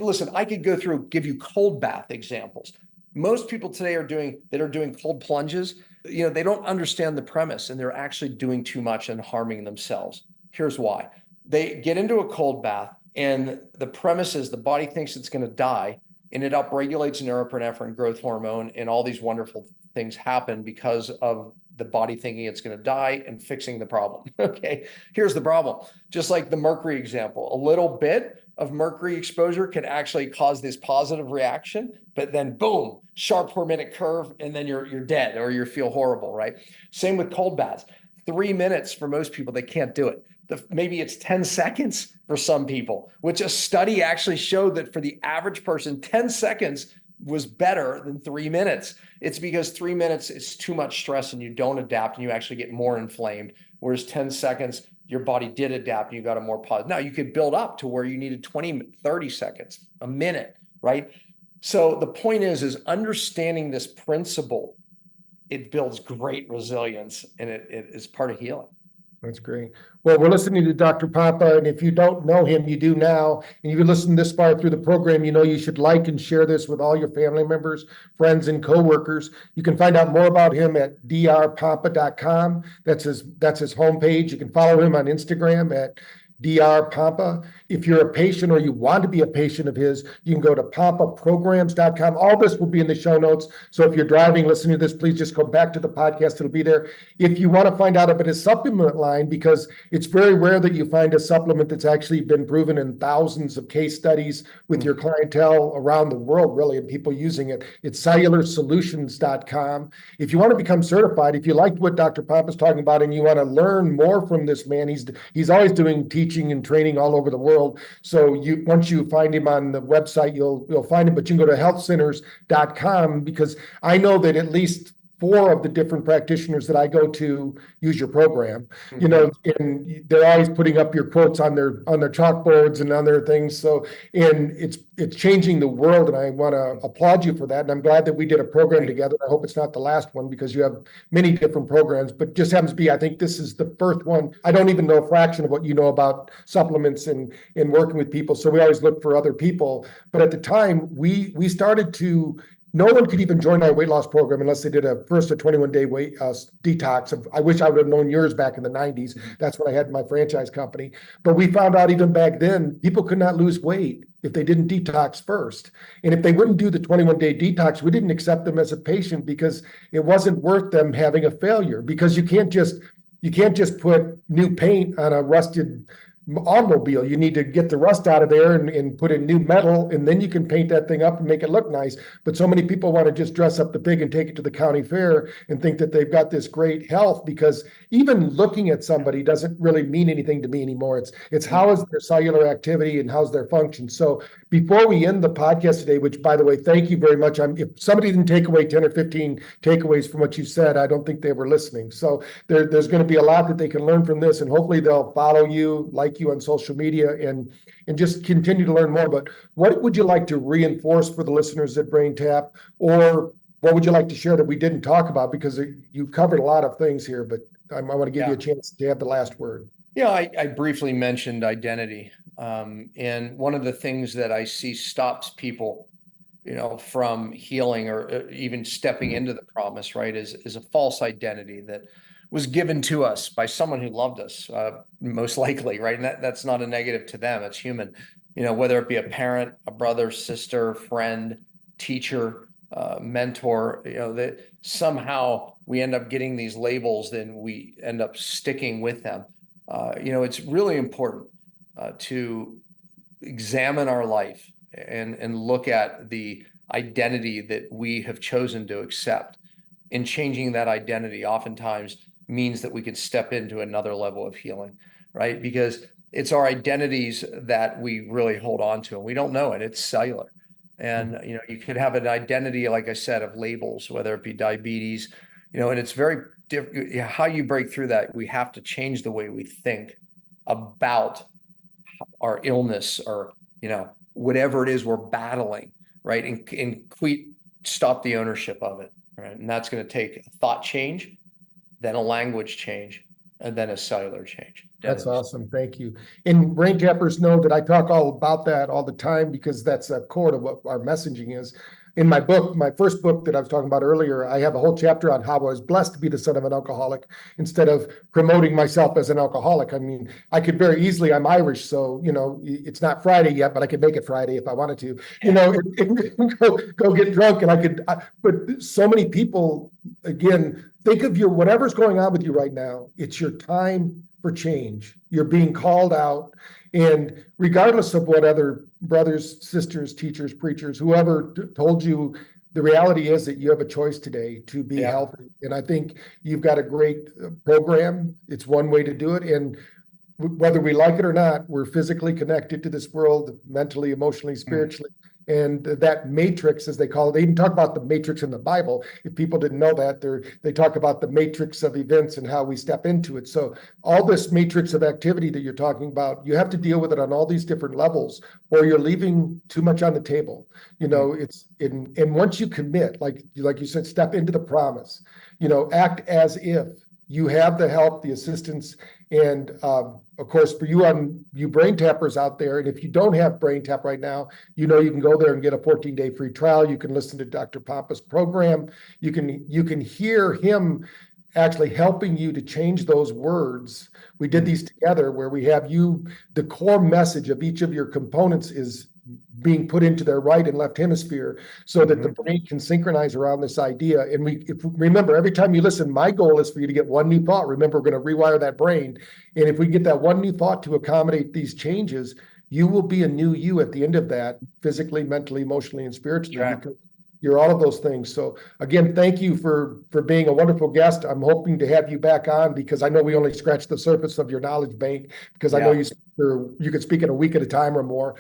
Listen, I could go through, give you cold bath examples. Most people today are doing cold plunges. They don't understand the premise and they're actually doing too much and harming themselves. Here's why. They get into a cold bath and the premise is the body thinks it's going to die and it upregulates norepinephrine, growth hormone, and all these wonderful things happen because of the body thinking it's going to die and fixing the problem. Okay, here's the problem. Just like the mercury example, a little bit of mercury exposure can actually cause this positive reaction, but then boom, sharp hormetic curve, and then you're dead or you feel horrible, right? Same with cold baths. 3 minutes for most people, they can't do it. Maybe it's 10 seconds for some people, which a study actually showed that for the average person, 10 seconds was better than 3 minutes. It's because 3 minutes is too much stress and you don't adapt and you actually get more inflamed. Whereas 10 seconds, your body did adapt and you got a more positive. Now you could build up to where you needed 20, 30 seconds, a minute, right? So the point is understanding this principle, it builds great resilience and it is part of healing. That's great. Well, we're listening to Dr. Pompa, and if you don't know him, you do now. And if you listen this far through the program, you should like and share this with all your family members, friends, and coworkers. You can find out more about him at drpompa.com. That's his homepage. You can follow him on Instagram at drpompa. If you're a patient or you want to be a patient of his, you can go to pompaprograms.com. All this will be in the show notes. So if you're driving, listening to this, please just go back to the podcast. It'll be there. If you want to find out about his supplement line, because it's very rare that you find a supplement that's actually been proven in thousands of case studies with your clientele around the world, really, and people using it. It's cellularsolutions.com. If you want to become certified, if you liked what Dr. Pompa is talking about and you want to learn more from this man, he's always doing teaching and training all over the world. So once you find him on the website, you'll find him, but you can go to healthcenters.com because I know that at least 4 of the different practitioners that I go to use your program, and they're always putting up your quotes on their chalkboards and on their things. So, and it's changing the world, and I want to applaud you for that. And I'm glad that we did a program together. I hope it's not the last one because you have many different programs, but just happens to be, I think this is the first one. I don't even know a fraction of what you know about supplements and working with people. So we always look for other people. But at the time, we started to no one could even join our weight loss program unless they did a 21-day weight detox. I wish I would have known yours back in the 90s. That's when I had my franchise company. But we found out even back then, people could not lose weight if they didn't detox first. And if they wouldn't do the 21-day detox, we didn't accept them as a patient because it wasn't worth them having a failure, because you can't just put new paint on a rusted automobile. You need to get the rust out of there and put in new metal, and then you can paint that thing up and make it look nice. But so many people want to just dress up the pig and take it to the county fair and think that they've got this great health, because even looking at somebody doesn't really mean anything to me anymore. It's how is their cellular activity and how's their function. So before we end the podcast today, which, by the way, thank you very much. If somebody didn't take away 10 or 15 takeaways from what you said, I don't think they were listening. So there's going to be a lot that they can learn from this, and hopefully they'll follow you, like you on social media, and just continue to learn more. But what would you like to reinforce for the listeners at BrainTap, or what would you like to share that we didn't talk about? Because you've covered a lot of things here, but I want to give you a chance to have the last word. Yeah, I briefly mentioned identity. And one of the things that I see stops people, from healing or even stepping into the promise, right, is a false identity that was given to us by someone who loved us, most likely, right? And that's not a negative to them. It's human, whether it be a parent, a brother, sister, friend, teacher, mentor, that somehow we end up getting these labels, then we end up sticking with them. It's really important to examine our life and look at the identity that we have chosen to accept. And changing that identity oftentimes means that we can step into another level of healing, right? Because it's our identities that we really hold on to, and we don't know it. It's cellular. And, you could have an identity, like I said, of labels, whether it be diabetes, and it's very different. How you break through that, we have to change the way we think about our illness, or, whatever it is we're battling, right? And stop the ownership of it, right? And that's going to take a thought change, then a language change, and then a cellular change. That's awesome. Thank you. And brain tappers know that I talk all about that all the time, because that's a core to what our messaging is. In my book, my first book that I was talking about earlier, I have a whole chapter on how I was blessed to be the son of an alcoholic instead of promoting myself as an alcoholic. I mean, I could very easily, I'm Irish, so, it's not Friday yet, but I could make it Friday if I wanted to, and go get drunk. And but so many people, again, think of whatever's going on with you right now. It's your time for change. You're being called out. And regardless of what other brothers, sisters, teachers, preachers, whoever told you, the reality is that you have a choice today to be healthy. And I think you've got a great program. It's one way to do it. And whether we like it or not, we're physically connected to this world, mentally, emotionally, spiritually. And that matrix, as they call it, they even talk about the matrix in the Bible. If people didn't know that, they talk about the matrix of events and how we step into it. So all this matrix of activity that you're talking about, you have to deal with it on all these different levels, or you're leaving too much on the table. And once you commit, like you said, step into the promise, act as if you have the help, the assistance, and of course, for you brain tappers out there, and if you don't have BrainTap right now, you can go there and get a 14-day free trial. You can listen to Dr. Pompa's program. You can hear him actually helping you to change those words. We did these together, where we have the core message of each of your components is being put into their right and left hemisphere, so that the brain can synchronize around this idea. And remember, every time you listen, my goal is for you to get one new thought. Remember, we're going to rewire that brain. And if we get that one new thought to accommodate these changes, you will be a new you at the end of that, physically, mentally, emotionally, and spiritually. Because you're all of those things. So again, thank you for being a wonderful guest. I'm hoping to have you back on, because I know we only scratched the surface of your knowledge bank, because I know you could speak in a week at a time or more,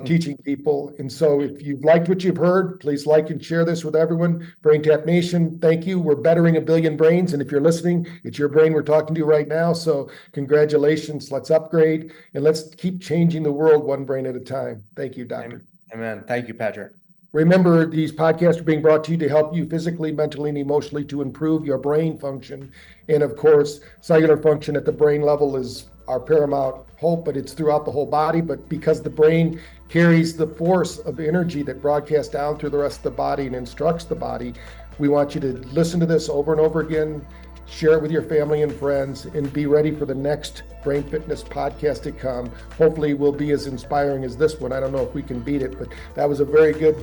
teaching people. And so if you've liked what you've heard, please like and share this with everyone. BrainTap Nation, thank you. We're bettering a billion brains. And if you're listening, it's your brain we're talking to right now. So congratulations. Let's upgrade, and let's keep changing the world one brain at a time. Thank you, Doctor. Amen. Thank you, Patrick. Remember, these podcasts are being brought to you to help you physically, mentally, and emotionally to improve your brain function. And of course, cellular function at the brain level is our paramount hope, but it's throughout the whole body. But because the brain carries the force of energy that broadcasts down through the rest of the body and instructs the body, we want you to listen to this over and over again, share it with your family and friends, and be ready for the next Brain Fitness podcast to come. Hopefully we'll be as inspiring as this one. I don't know if we can beat it, but that was a very good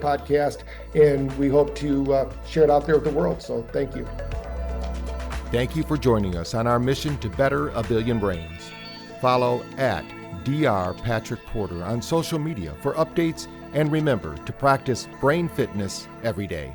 podcast, and we hope to share it out there with the world. So thank you. Thank you for joining us on our mission to better a billion brains. Follow at Dr. Patrick Porter on social media for updates, and remember to practice brain fitness every day.